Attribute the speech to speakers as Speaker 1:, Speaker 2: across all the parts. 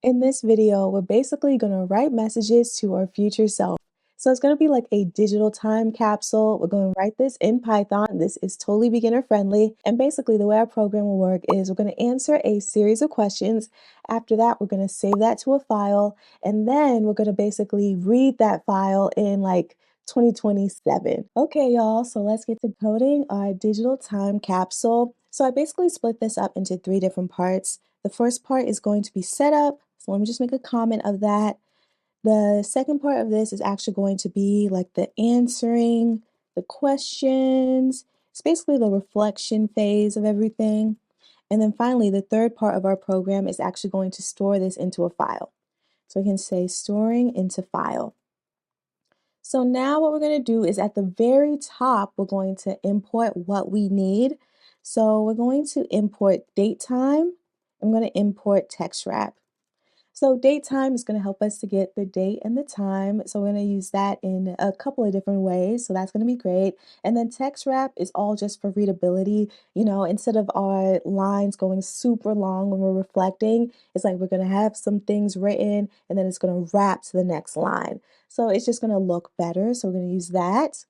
Speaker 1: In this video, we're basically going to write messages to our future self. So it's going to be like a digital time capsule. We're going to write this in Python. This is totally beginner friendly. And basically, the way our program will work is we're going to answer a series of questions. After that, we're going to save that to a file. And then we're going to basically read that file in like 2027. Okay, y'all, so let's get to coding our digital time capsule. So I basically split this up into three different parts. The first part is going to be setup. So let me just make a comment of that. The second part of this is actually going to be like the answering, the questions. It's basically the reflection phase of everything. And then finally, the third part of our program is actually going to store this into a file. So we can say storing into file. So now what we're going to do is at the very top, we're going to import what we need. So we're going to import date time. I'm going to import text wrap. So date time is going to help us to get the date and the time. So we're going to use that in a couple of different ways. So that's going to be great. And then text wrap is all just for readability. You know, instead of our lines going super long when we're reflecting, it's like we're going to have some things written and then it's going to wrap to the next line. So it's just going to look better. So we're going to use that.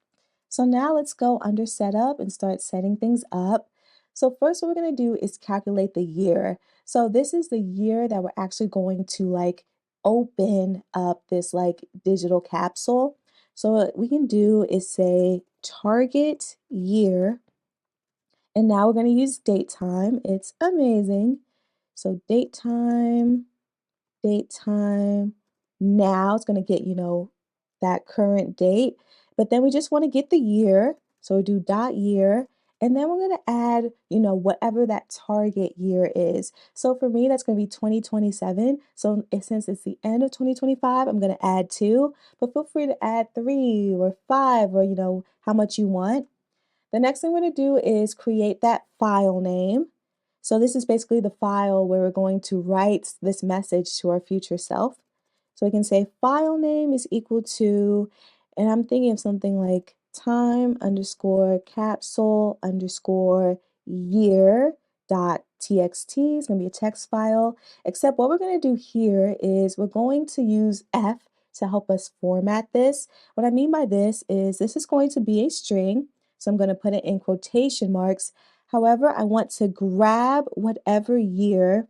Speaker 1: So now let's go under setup and start setting things up. So first what we're going to do is calculate the year. So this is the year that we're actually going to like open up this like digital capsule. So what we can do is say target year, and now we're going to use date time. It's amazing. So date time. Now it's going to get, that current date. But then we just want to get the year. So we do dot year. And then we're going to add, whatever that target year is. So for me, that's going to be 2027. So since it's the end of 2025, I'm going to add 2. But feel free to add 3 or 5 or, how much you want. The next thing we're going to do is create that file name. So this is basically the file where we're going to write this message to our future self. So we can say file name is equal to, and I'm thinking of something like time underscore capsule underscore year dot txt. It's going to be a text file, except what we're going to do here is we're going to use F to help us format this. What I mean by this is going to be a string. So I'm going to put it in quotation marks. However, I want to grab whatever year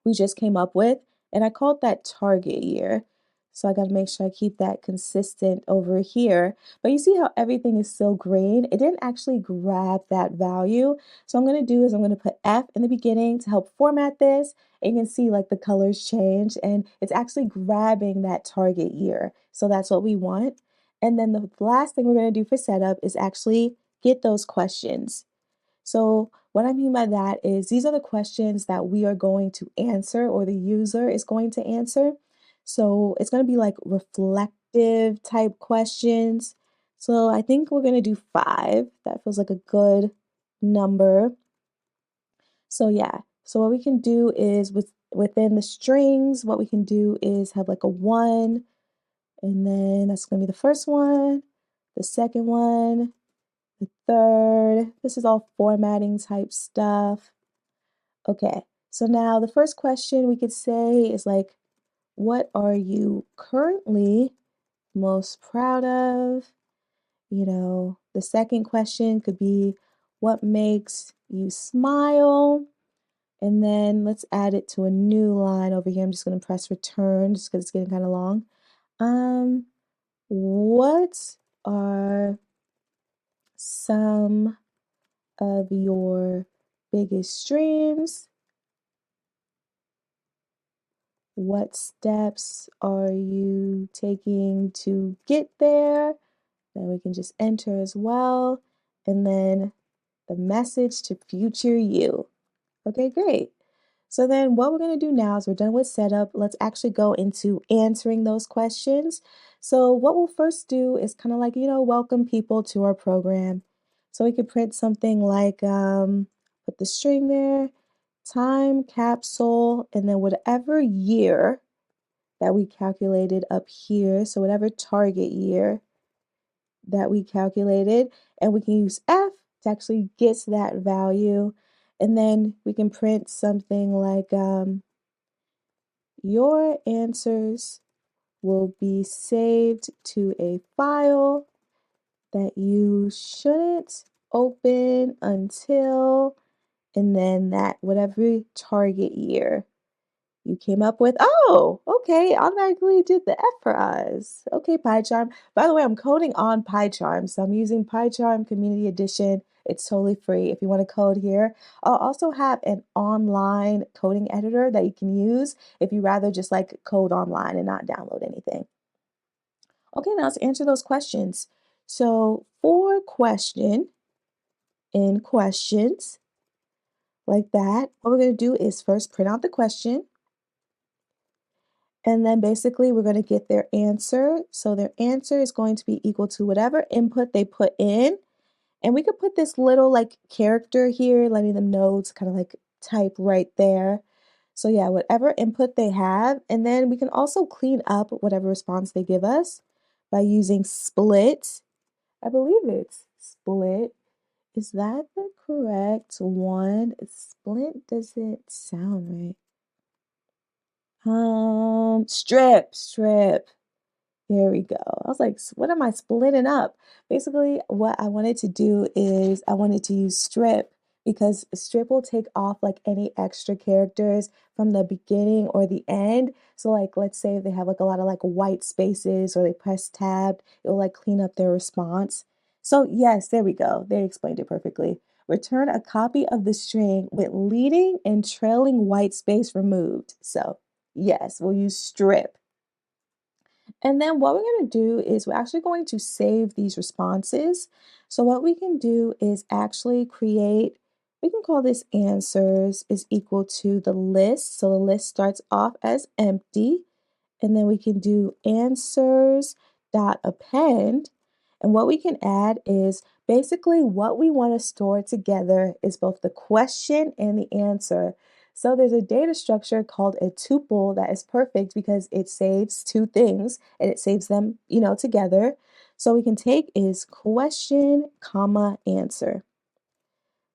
Speaker 1: we just came up with, and I called that target year. So I got to make sure I keep that consistent over here. But you see how everything is still green? It didn't actually grab that value. So what I'm going to do is I'm going to put F in the beginning to help format this. And you can see like the colors change, and it's actually grabbing that target year. So that's what we want. And then the last thing we're going to do for setup is actually get those questions. So what I mean by that is these are the questions that we are going to answer or the user is going to answer. So it's going to be like reflective type questions. So I think we're going to do 5. That feels like a good number. So yeah, so what we can do is within the strings, what we can do is have like a 1, and then that's going to be the first one, the second one, the third. This is all formatting type stuff. Okay, so now the first question we could say is like, what are you currently most proud of? The second question could be, what makes you smile? And then let's add it to a new line over here. I'm just going to press return just because it's getting kind of long. What are some of your biggest dreams? What steps are you taking to get there? Then we can just enter as well. And then the message to future you. Okay, great. So then what we're going to do now is we're done with setup. Let's actually go into answering those questions. So what we'll first do is kind of like, welcome people to our program. So we could print something like, put the string there, time capsule, and then whatever year that we calculated up here. So whatever target year that we calculated, and we can use F to actually get that value. And then we can print something like your answers will be saved to a file that you shouldn't open until, and then that whatever target year you came up with. Oh, okay, automatically did the F for us. Okay, PyCharm. By the way, I'm coding on PyCharm, so I'm using PyCharm Community Edition. It's totally free if you want to code here. I'll also have an online coding editor that you can use if you rather just like code online and not download anything. Okay, now let's answer those questions. So for question in questions like that, what we're going to do is first print out the question. And then basically we're going to get their answer. So their answer is going to be equal to whatever input they put in. And we could put this little like character here, letting them know to kind of like type right there. So yeah, whatever input they have. And then we can also clean up whatever response they give us by using split. I believe it's split. Is that the correct one? Split doesn't sound right. Strip. There we go. I was like, what am I splitting up? Basically, what I wanted to do is I wanted to use strip because strip will take off like any extra characters from the beginning or the end. So like, let's say if they have like a lot of like white spaces or they press tab, it'll like clean up their response. So yes, there we go. They explained it perfectly. Return a copy of the string with leading and trailing white space removed. So yes, we'll use strip. And then what we're going to do is we're actually going to save these responses. So what we can do is actually create, we can call this answers is equal to the list. So the list starts off as empty. And then we can do answers dot append. And what we can add is basically what we want to store together is both the question and the answer. So there's a data structure called a tuple that is perfect because it saves two things and it saves them, together. So we can take is question, comma, answer.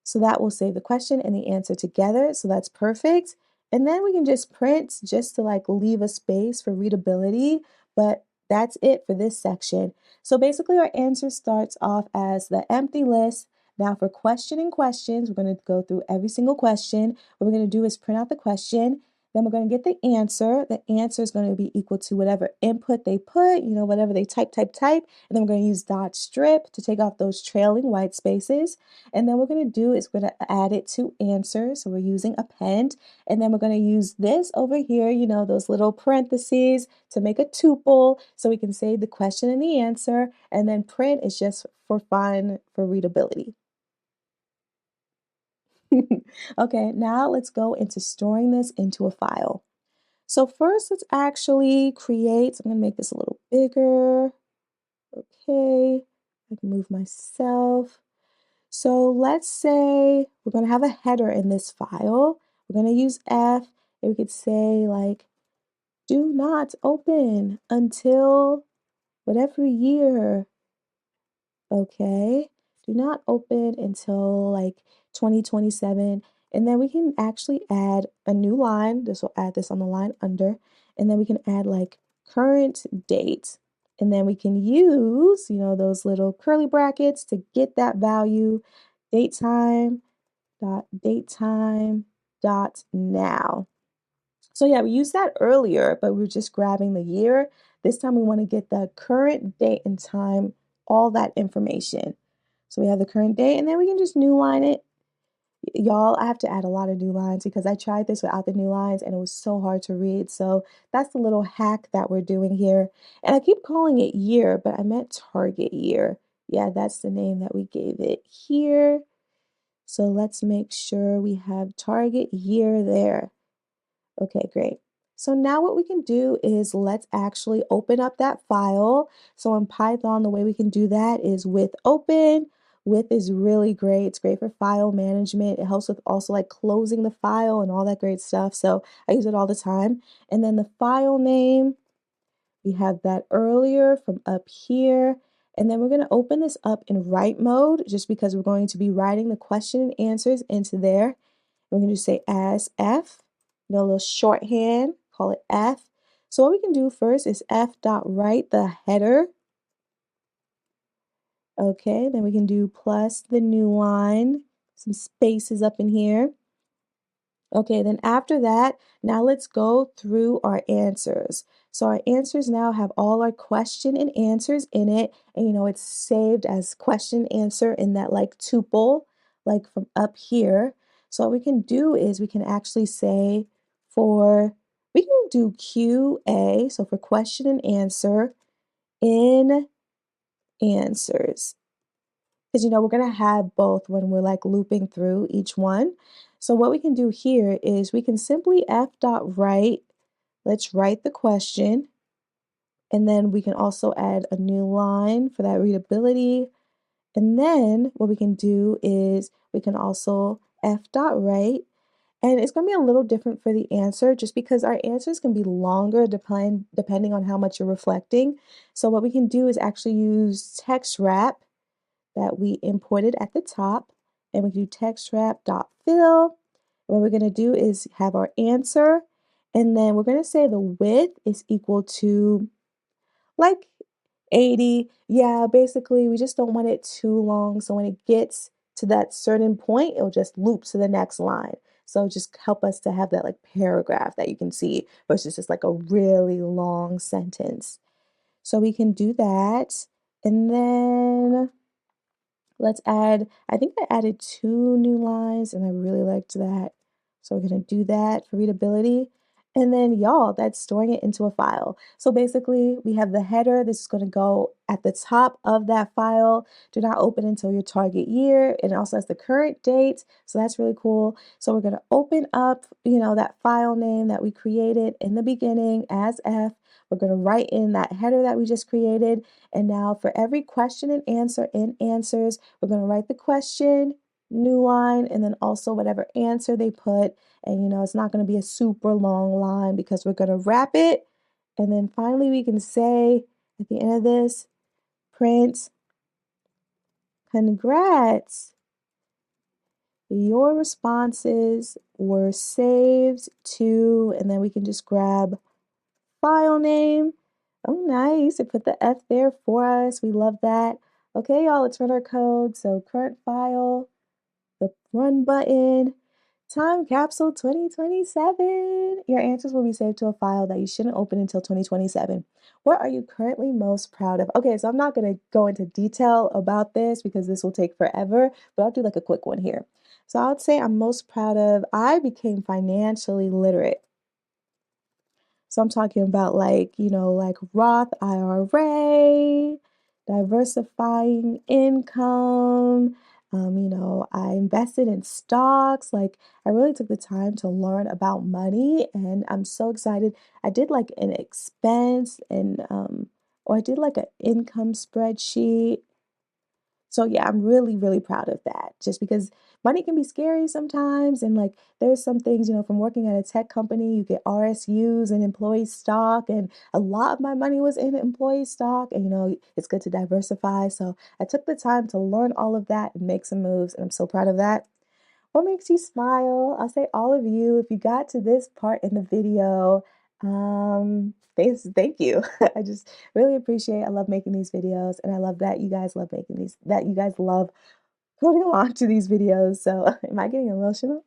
Speaker 1: So that will save the question and the answer together. So that's perfect. And then we can just print just to like leave a space for readability. But that's it for this section. So basically our answer starts off as the empty list. Now for questioning questions, we're going to go through every single question. What we're going to do is print out the question. Then we're going to get the answer. The answer is going to be equal to whatever input they put, whatever they type. And then we're going to use dot strip to take off those trailing white spaces. And then what we're going to do is we're going to add it to answer. So we're using append. And then we're going to use this over here, those little parentheses to make a tuple so we can save the question and the answer. And then print is just for fun, for readability. Okay, now let's go into storing this into a file. So first, let's actually create, I'm going to make this a little bigger. Okay, I can move myself. So let's say we're going to have a header in this file. We're going to use F, and we could say like, do not open until whatever year. Okay, do not open until like 2027. And then we can actually add a new line. This will add this on the line under. And then we can add like current date. And then we can use, those little curly brackets to get that value, datetime dot now. So yeah, we used that earlier, but we were just grabbing the year. This time we want to get the current date and time, all that information. So we have the current date, and then we can just new line it. Y'all, I have to add a lot of new lines because I tried this without the new lines and it was so hard to read. So that's the little hack that we're doing here. And I keep calling it year, but I meant target year. Yeah, that's the name that we gave it here. So let's make sure we have target year there. Okay, great. So now what we can do is let's actually open up that file. So in Python, the way we can do that is with open. With is really great. It's great for file management. It helps with also like closing the file and all that great stuff. So I use it all the time. And then the file name, we have that earlier from up here. And then we're going to open this up in write mode just because we're going to be writing the question and answers into there. We're going to say as F, a little shorthand call it F. So what we can do first is F.write the header. Okay, then we can do plus the new line, some spaces up in here. Okay, then after that, now let's go through our answers. So our answers now have all our question and answers in it, and it's saved as question answer in that like tuple, like from up here. So what we can do is we can actually say we can do QA, so for question and answer in answers. Because we're going to have both when we're like looping through each one. So what we can do here is we can simply f.write, let's write the question, and then we can also add a new line for that readability. And then what we can do is we can also f.write, and it's going to be a little different for the answer just because our answers can be longer depending on how much you're reflecting. So what we can do is actually use text wrap that we imported at the top, and we do text wrap dot fill. What we're going to do is have our answer, and then we're going to say the width is equal to like 80. Yeah, basically we just don't want it too long, so when it gets to that certain point, it'll just loop to the next line. So just help us to have that like paragraph that you can see versus just like a really long sentence. So we can do that, and then let's add, I think I added 2 new lines and I really liked that. So we're gonna do that for readability. And then y'all, that's storing it into a file. So basically we have the header. This is gonna go at the top of that file. Do not open until your target year. And it also has the current date. So that's really cool. So we're gonna open up, that file name that we created in the beginning as F. We're gonna write in that header that we just created. And now for every question and answer in answers, we're going to write the question, new line, and then also whatever answer they put. And it's not going to be a super long line because we're going to wrap it. And then finally, we can say at the end of this, print, congrats. Your responses were saved to, and then we can just grab file name. Oh, nice. It put the F there for us. We love that. Okay, y'all, let's run our code. So current file, the run button, time capsule 2027. Your answers will be saved to a file that you shouldn't open until 2027. What are you currently most proud of? Okay, so I'm not going to go into detail about this because this will take forever, but I'll do like a quick one here. So I would say I'm most proud of, I became financially literate. So I'm talking about like Roth IRA, diversifying income. I invested in stocks. Like I really took the time to learn about money, and I'm so excited. I did like an expense and or I did like an income spreadsheet. So yeah, I'm really, really proud of that just because money can be scary sometimes. And like there's some things, from working at a tech company, you get RSUs and employee stock. And a lot of my money was in employee stock. And it's good to diversify. So I took the time to learn all of that and make some moves. And I'm so proud of that. What makes you smile? I'll say all of you. If you got to this part in the video, thank you. I just really appreciate. I love making these videos, and I love that you guys love making these. That you guys love putting along to these videos. So, am I getting emotional?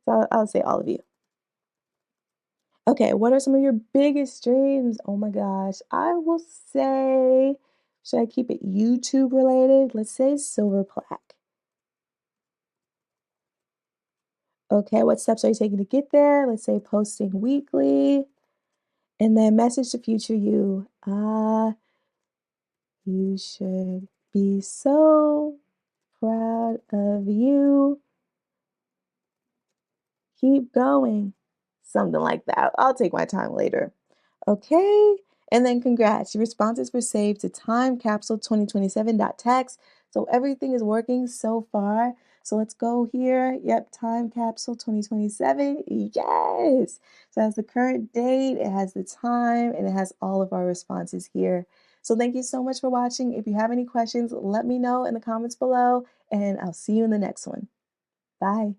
Speaker 1: So I'll say all of you. Okay, what are some of your biggest dreams? Oh my gosh, I will say, should I keep it YouTube related? Let's say silver plaque. Okay, what steps are you taking to get there? Let's say posting weekly. And then message to future you. You should be so proud of you. Keep going. Something like that. I'll take my time later. Okay. And then congrats. Your responses were saved to time capsule 2027.txt. So everything is working so far. So let's go here. Yep, time capsule 2027. Yes. So it has the current date, it has the time, and it has all of our responses here. So thank you so much for watching. If you have any questions, let me know in the comments below, and I'll see you in the next one. Bye.